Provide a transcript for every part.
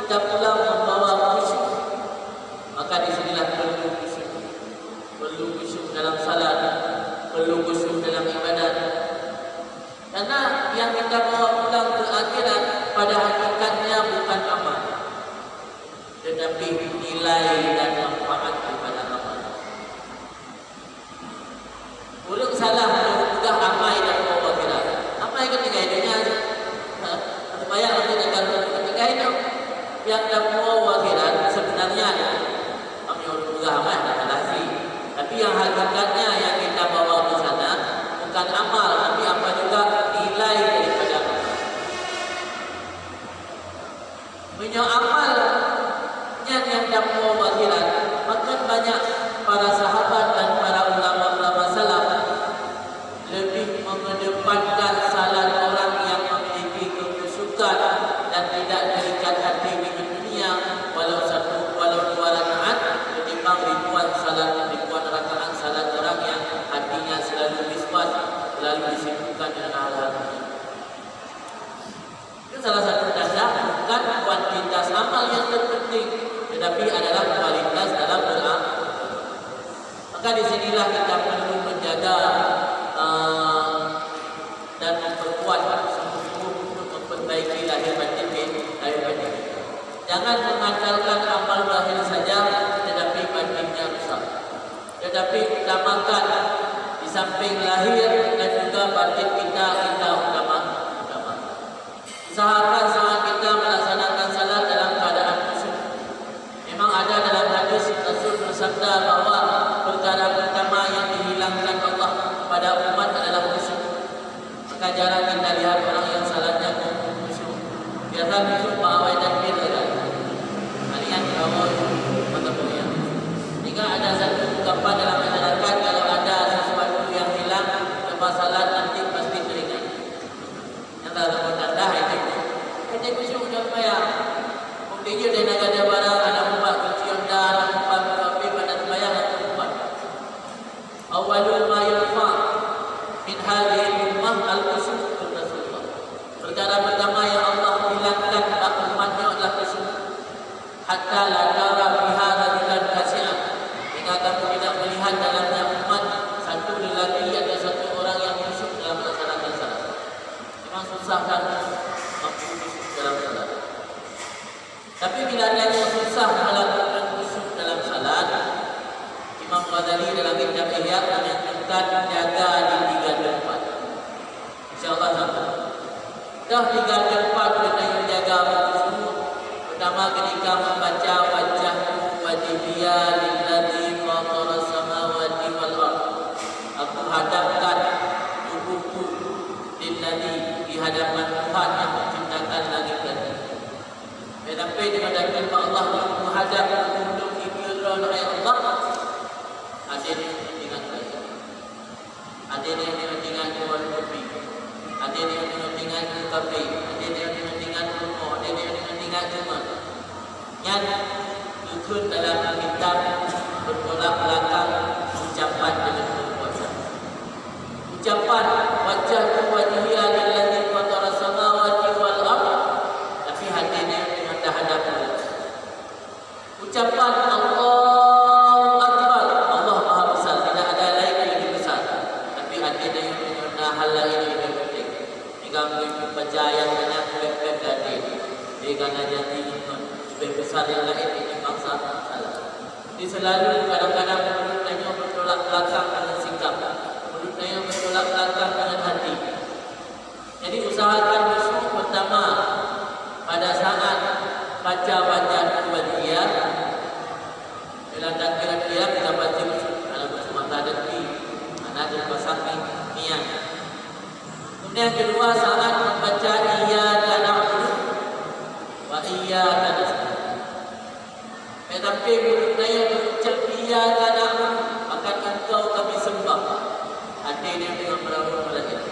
kita pulang membawa khusyuk, maka disinilah perlu khusyuk. Perlu khusyuk dalam salat, perlu khusyuk dalam ibadat. Karena yang kita bawa pulang ke akhirat pada hakikatnya bukan amal, tetapi nilai dan manfaat daripada amal. Urut salah juga amal dan bawa akhirat. Amal ketika hidupnya bayang nanti ketika hidup yang bawa akhirat sebenarnya kami urut juga amal dan lahir. Tapi yang hakikatnya yang kita bawa ke sana bukan amal, tapi apa juga nilai daripada amal. Punya amalnya yang dapat akhirat, maka banyak para sahabat dan para ulama-ulama salaf lebih mengedepankan salat orang yang memiliki kekhusyukan dan tidak terikat hati dengan dunia, walau dua rakaat, ketimbang ribuan rakaat salat orang yang hatinya selalu miswas, selalu disibukkan dengan hal-hal dunia. Itu salah satu tanda bukan kuantitas amal yang terpenting, tetapi adalah kualitas dalam beramal. Maka disinilah kita perlu menjaga dan memperkuat sungguh-sungguh untuk memperbaiki lahir batin kita. Jangan mengandalkan amal lahir saja, tetapi batinnya rusak. Tetapi utamakan di samping lahir dan juga batin kita utamakan. Usahakan saat kita melaksanakan salat dalam keadaan khusyuk. Memang ada dalam hadis Rasul bersabda bahawa perkara pertama yang dihilangkan Allah pada umat adalah khusyuk. Maka jarang kita lihat orang yang salatnya khusyuk. Biasa khusyuk bahwa dan biarkan. Kalian bawa menemui. Jika ada satu ungkapan dalam masyarakat, kalau ada sesuatu yang hilang lepas salat nanti pasti teringat. Yang dalam tanda itu. Kita khusyuk dalam bayar. Mungkin dia nak ada barang, ada umat kecil dah, ada umat tapi pada bayar atau umat. Awalul ma yurfa min hadhihi ummah al-khusyuk Rasulullah. Perkara pertama yang Allah hilangkan pada umatnya adalah khusyuk. Hatta la tara biha rajulan khashi'an. Jika kamu tidak melihat dalamnya umat satu lelaki atau satu orang yang khusyuk dalam melaksanakan salat. Memang susah kan mampu khusyuk dalam salat. Tapi bila ada yang susah melakukan khusyuk dalam salat, Imam Ghazali dalam kitab Ihya menyebutkan jaga di 3 tempat. InsyaAllah sama. Dah 3 tempat kita yang jaga khusyuk. Pertama ketika membaca wajahku wajibiyya lilladzi fatara samawati wal ardh. Aku hadapkan tubuhku lilladzi di hadapan Tuhan yang menciptakan langit dan bumi. Sampai kepada firman Allah menghadap untuk dikira oleh Allah. Ada yang dengan baik, ada yang dengan Tuhan Nabi, ada yang dengan Kafe, ada yang dengan rumah, ada yang dengan rumah. Yang dikut dalam kitab bertolak belakang ucapan dengan perbuatan. Ucapan wajahku wajhiyya lilladzi fatara samawati wal ardh, tapi hatinya dengan hadap. Ucapan Allahu Akbar, Allah Maha Besar, tidak ada lain yang lebih besar. Tapi hatinya yang dengan hal lain yang lebih penting. Jika mungkin baca ayat banyak lebih dari jika jadi lebih besar yang lain ini bangsa salah. Jadi selalu kadang-kadang mulutnya bertolak belakang dengan sikap, mulutnya bertolak belakang dengan hati. Jadi usahakan khusyuk pertama pada saat baca bacaan wajibiyah. Bila takbiran dia kita baca dalam semata detik, anak berpasangan niat. Kemudian kedua saat membaca iyyaka na'budu wa iyyaka nasta'in. Tetapi mulutnya yang berucap iyyaka na'budu, akan engkau kami sembah. Hati dia dengan meramu malaikat.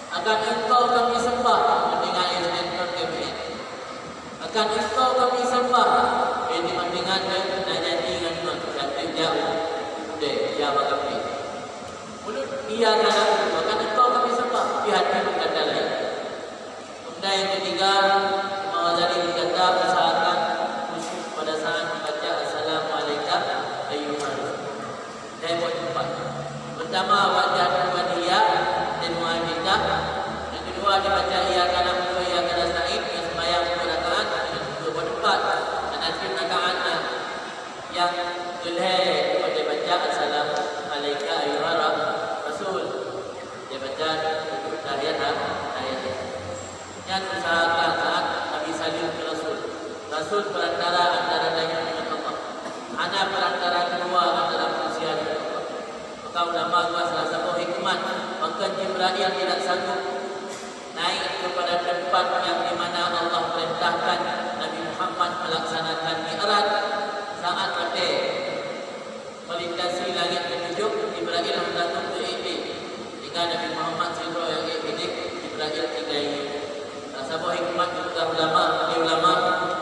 Akan engkau kami sembah dengan izin Tuhan. Akan engkau kami sembah ini dengan nyanyi dengan cantik jauh. Deh, ya kami. Mulut iyyaka na'budu, akan engkau kami sembah, di hati bukan lain. Kemudian yang ketiga, Imam Ghazali berkata usahakan Rasul perantara antara daya dengan Allah. Ana perantara kedua antara manusia dengan Allah. Maka ulama gua salah satu hikmat, maka Jibril tidak sanggup naik kepada tempat yang di mana Allah perintahkan Nabi Muhammad melaksanakan mi'raj saat pada melintasi langit ketujuh. Jibril hendak berhenti jika Nabi Muhammad SAW yang hidup Jibril tinggal. Sahabat hikmat juga ulama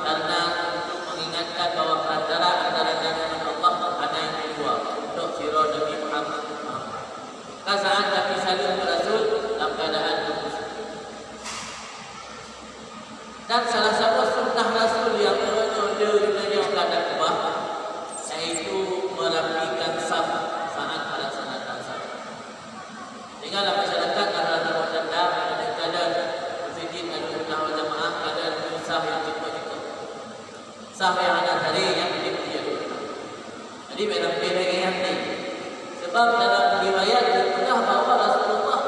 karena untuk mengingatkan bahawa perantara antara dengan Allah ada yang kedua untuk sirah Nabi Muhammad. Saat Nabi saling berasul dalam keadaan berpuasa. Dan salah satu sunnah Rasul yang menunjukkan kepada kubah, yaitu merapikan saf saat melaksanakan saf. Sehingga dalam masyarakat ada tanda ada kadar masjid ada sunnah wal jamaah ada saf yang cukup. Saf yang ada hari yang dia dulu. Jadi dalam periode yang ini, sebab dalam riwayat disebutkan bahawa Rasulullah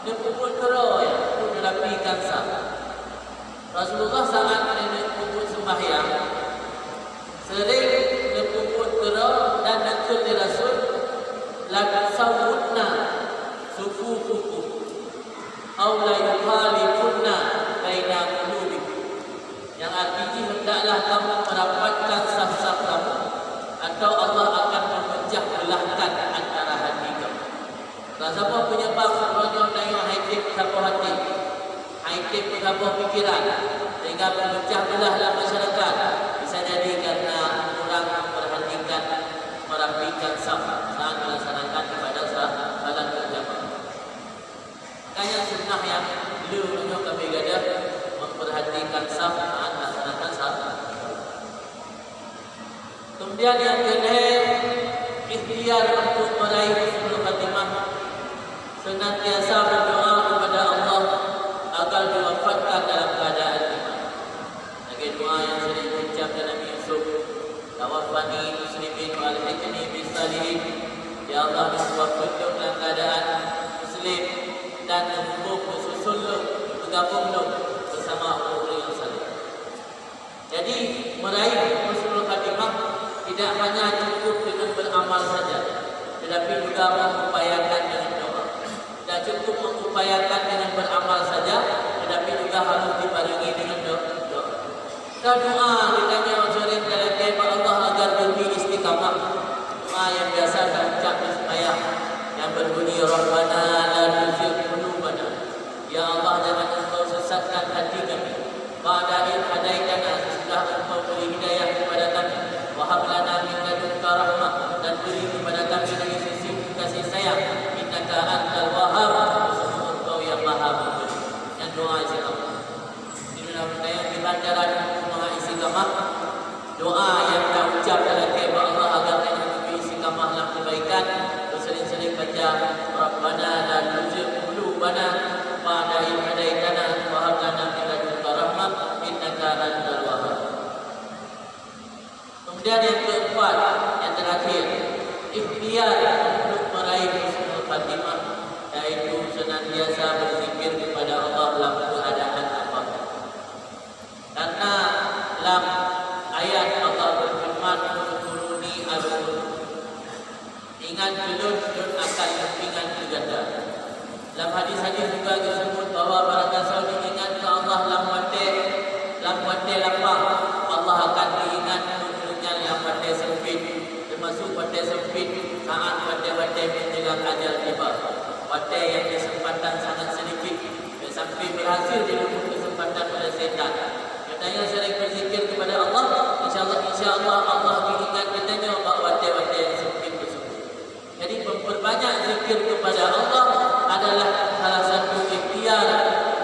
dia kumpul kera ya untuk merapikan saf. Rasulullah saat berkumpul sembahyang sering berkumpul kera dan nakul di Rasul la sawunna sufufukum aw la yukhalifunna baina qulubikum, yang artinya hendaklah kamu merapatkan saf-saf kamu atau Allah akan memecah belahkan antara hati kamu. Siapa penyebab sebenarnya tengok hati siapa hati hati berapa pikiran sehingga berpecah belah dalam masyarakat? Bisa jadi karena kurang memperhatikan merapikan saf saat melaksanakan ibadah salat berjamaah. Makanya sunnah yang beliau menunjuk kami gadah memperhatikan saf saat melaksanakan salat. Kemudian yang kedua, ikhtiar untuk meraih husnul khatimah, senantiasa berdoa kepada Allah agar diwafatkan dalam keadaan iman. Lagi doa yang sering diucapkan Nabi Yusuf, tawaffani muslimin wa alhiqni bis salihin. Ya Allah, wafatkan dalam keadaan muslim dan bersusul bergabung bersama orang yang saleh. Jadi meraih husnul khatimah tidak hanya cukup dengan beramal saja, tetapi juga mengupayakan dengan doa. Tidak cukup mengupayakan dengan beramal saja, tetapi juga harus dibarengi dengan doa. Doa ditanya sering dalam kepada Allah agar demi istiqamah. Doa yang biasa kita ucap di sembahyang yang berbunyi Rabbana la tuzigh qulubana. Ya Allah, jangan Engkau sesatkan hati kami. Ba'da idh hadaitana, sesudah Engkau beri hidayah kepada kami. Wa hab lana min ladunka rahmah, dan beri kepada kami dari sisi kasih sayang. Innaka antal wahhab, sesungguhnya Engkau yang Maha Pemberi. Yang doa isi Allah. Di dalam ayat di bantaran doa istiqamah, doa yang kita ucap dalam kepada Allah agar kita lebih istiqamah dalam kebaikan. Sering-sering baca Rabbana la tuzigh qulubana ba'da idh hadaitana wa hab lana min ladunka rahmah innaka antal wahhab. Kemudian yang keempat, yang terakhir, ikhtiar untuk meraih husnul khatimah, yaitu senantiasa berzikir kepada Allah dalam keadaan apapun. Karena dalam ayat Allah berfirman, "Quluni ad'ukum." Ingat belum akan ingat berganda. Dalam hadis-hadis juga disebut bahawa para sahabat diingat ke Allah lambat lapang, Allah akan diingat menunjukkan yang pada sempit, termasuk pada sempit saat pada menjelang ajal tiba, pada yang kesempatan sangat sedikit sampai berhasil direbut kesempatan oleh setan. Katanya sering berzikir kepada Allah, insya-Allah Allah diingat katanya bahawa pada yang sempit tersebut. Jadi memperbanyak zikir kepada Allah adalah salah satu ikhtiar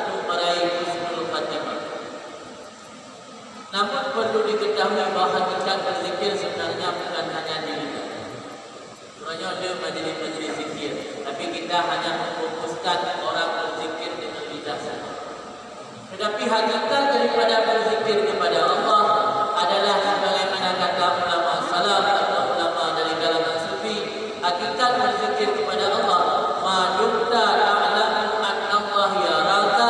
untuk meraih husnul khatimah. Namun perlu diketahui bahawa hakikat berzikir sebenarnya bukan hanya dirinya. Sebenarnya ada majlis-majlis zikir, tapi kita hanya memfokuskan orang berzikir dengan lidah saja. Tetapi hakikat daripada berzikir kepada Allah adalah sebagaimana kata ulama salaf atau ulama dari kalangan sufi, hakikat berzikir kepada Allah, ma dumta ta'lamu anna Allah yaraka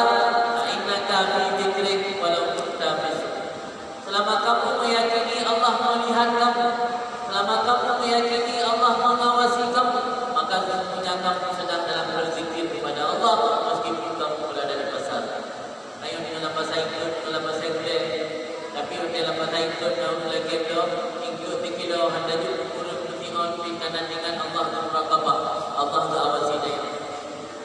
fa innaka fi dzikrik walau kunta fi. Selama ikut daun lagi do ikut tikido handa ju kurun tion pikanan dengan Allah muraqabah Allah awasi dia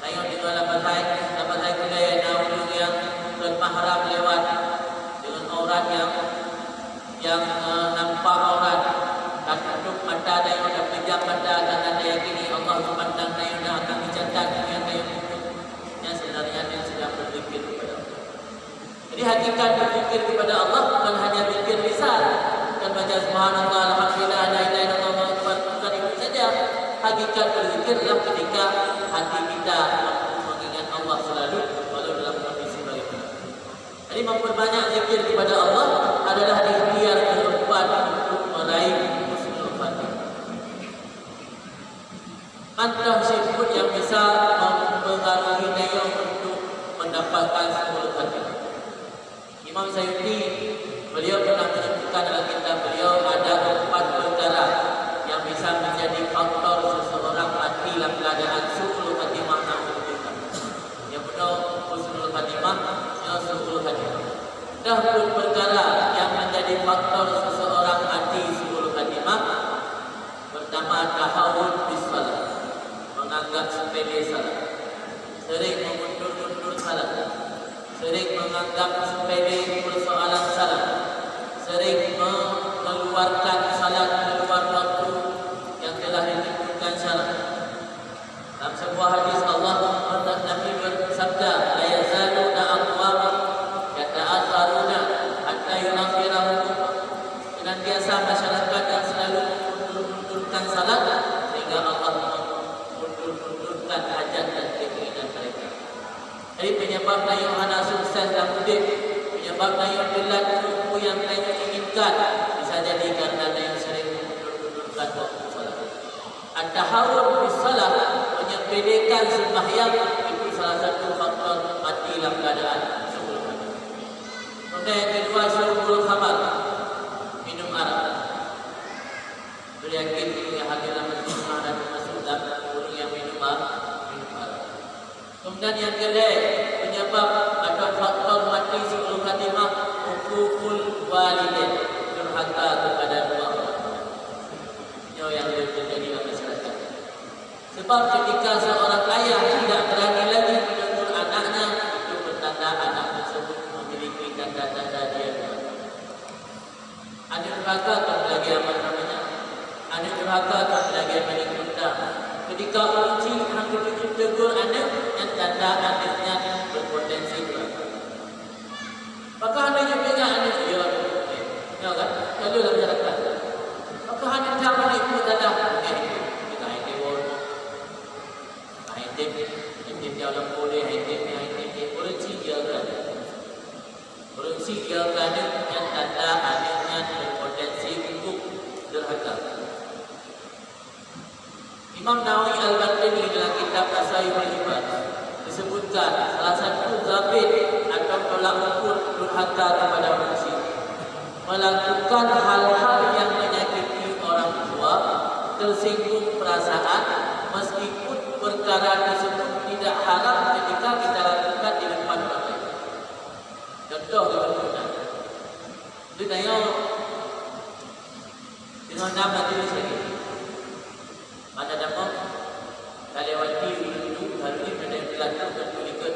ayo di dalam batai budaya daun yang bermahram lewat dengan aurat yang nampak aurat dan tutup mata dia dan pejam mata dan ada yakini Allah memandang dia dan akan dicatat dengan dia yang sebenarnya dia sedang berzikir kepada Allah. Jadi hakikat berzikir kepada Allah bukan hanya zikir lisan dan baca subhanallah alhamdulillah la ilaha illallah akbar bukan itu saja. Hakikat berzikir adalah ketika hati kita mengingat Allah selalu walau dalam kondisi bagaimana. Jadi memperbanyak zikir kepada Allah adalah ikhtiar kehidupan untuk meraih husnul khatimah. Antara sifat yang bisa mempengaruhi dia untuk mendapatkan husnul khatimah. Imam Sayyidi beliau pernah menyebutkan dalam kitab beliau ada 4 perkara yang bisa menjadi faktor seseorang mati dalam keadaan husnul khatimah. Yang pertama husnul khatimah, yang husnul khatimah. Dahulu perkara yang menjadi faktor seseorang mati husnul khatimah. Pertama tahawun bis salat, menganggap sepele salat, sering mengundur-undur salat, sering menganggap sepele persoalan salat, sering mengeluarkan salat keluar waktu yang telah ditentukan syarat. Dalam sebuah hadis Allah Nabi bersabda, la yazaluna aqwamun yata'atharuna hatta yunaffirahum. Senantiasa masyarakat yang selalu menundurkan salat sehingga Allah menundurkan hajat dan keinginan mereka. Jadi penyebab lain hana sukses dalam hidup, penyebab lain belat ilmu yang lain inginkan bisa jadi karena lain sering menundurkan waktu salat. At-tahawun bis salat, menyepelekan sembahyang, itu salah satu faktor mati dalam keadaan syukur. Kemudian yang kedua syukur khamar, minum arak. Beryakin yang hadir dalam masjid dan masuk dalam orang yang minum arak. Kemudian yang kedua penyebab atau faktor mati syukur khatimah, hukukul walidain, durhaka kepada dua orang. Ini yang terjadi dalam masyarakat. Sebab ketika seorang ayah tidak berani lagi menegur anaknya, itu bertanda anak tersebut memiliki tanda-tanda dia. Ada durhaka tak lagi apa namanya? Ada durhaka tak lagi apa diminta. Ketika uji hampir ditegur anak, yang tanda anaknya berpotensi durhaka. Maka anaknya pegang anak dia, ya kan? Lalu dalam masyarakat. Maka anak tak boleh ikut dalam Ini dalam boleh ini berhenti dia kan yang tanda adanya berpotensi untuk durhaka. Imam Nawawi Al-Baghdadi dalam kitab Tasawwuful Ibad disebutkan salah satu zabit atau tolak ukur durhaka kepada manusia melakukan hal-hal yang menyakiti orang tua, tersinggung perasaan meskipun perkara tersebut tidak haram ketika kita lakukan di depan orang lain. Contoh kita tengok dengan nama diri sendiri. Mana nama Dalewati dulu hari ini pada belakang berikut.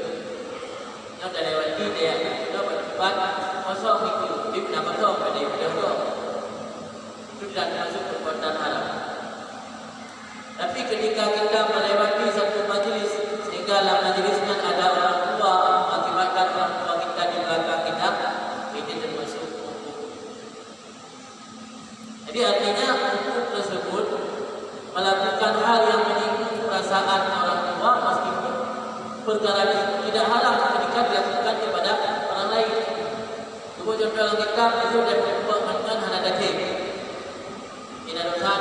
Yang Dalewati dia sudah berdebat kosong itu di nama kau pada video kau. Itu tidak masuk perbuatan haram. Tapi ketika kita melewati satu majlis sehingga dalam majlisnya ada orang tua, mengakibatkan orang tua kita di belakang kita, ini termasuk hukum. Jadi artinya hukum tersebut melakukan hal yang menyinggung perasaan orang tua meskipun perkara itu tidak haram ketika dilakukan kepada orang lain. Sebuah contoh dalam kitab itu dan berhubungan hana daging. Ini dosa.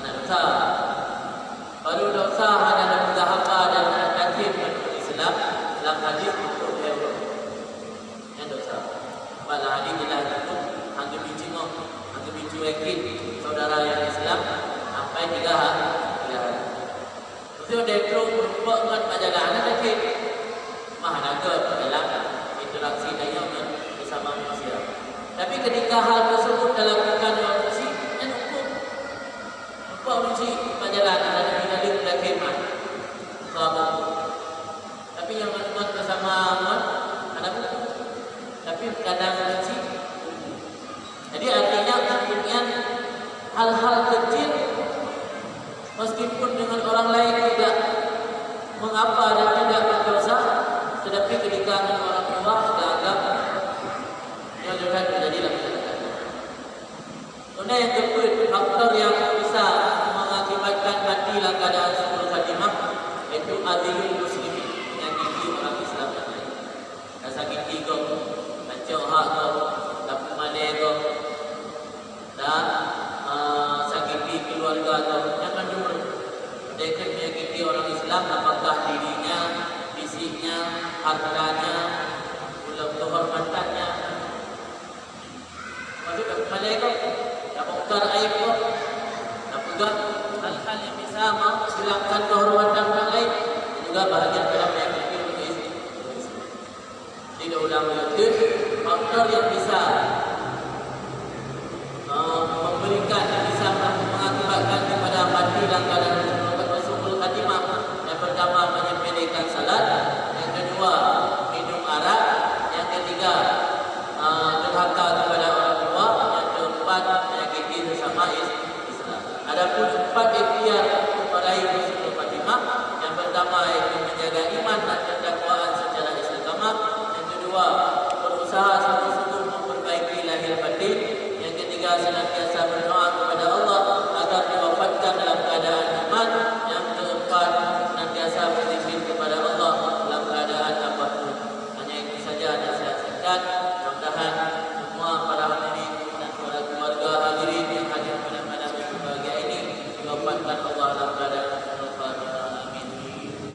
Dosa. Baru dosa adalah muzahaba dan takfir menurut Islam dalam hadis untuk hewan. Yang dosa. Pada hadis jelas itu angka bincang, angka bincang yakin saudara yang Islam sampai 3 hari. Terus dia terus berbuat majalah anak takfir. Mahanaga dalam interaksi dengan bersama manusia. Tapi ketika hal tersebut dilakukan oleh manusia, yang hukum manusia perjalanan ada di dalam kemah. Tapi yang teman bersama ada hukum. Tapi kadang manusia. Jadi artinya kemudian hal-hal kecil meskipun dengan orang lain tidak mengapa dan tidak berdosa, tetapi ketika dengan orang tua dianggap yang juga terjadi dalam masyarakat. Kemudian yang kedua, faktor yang bisa mengakibatkan matilah keadaan suul khatimah itu adilul muslimin, yang gigi orang Islam. Rasa gigi kau, kacau hak kau, tak malai kau, dan sakiti keluarga kau. Jangan dulu mereka menyakiti orang Islam, apakah dirinya, fisiknya, hartanya, kehormatannya. Maksud tak malai kau, tak bongkar aib kau, tak pegang hal-hal yang bisa menghilangkan kehormatan orang lain, juga bahagian dalam menyakiti orang Islam. Tidak ulang itu faktor yang bisa memberikan, bisa mengakibatkan kepada mati dalam keadaan suul khatimah. Yang pertama menyepelekan salat, yang kedua minum arak, yang ketiga durhaka kepada orang tua, yang keempat menyakiti sesama Islam. Adapun empat ikhtiar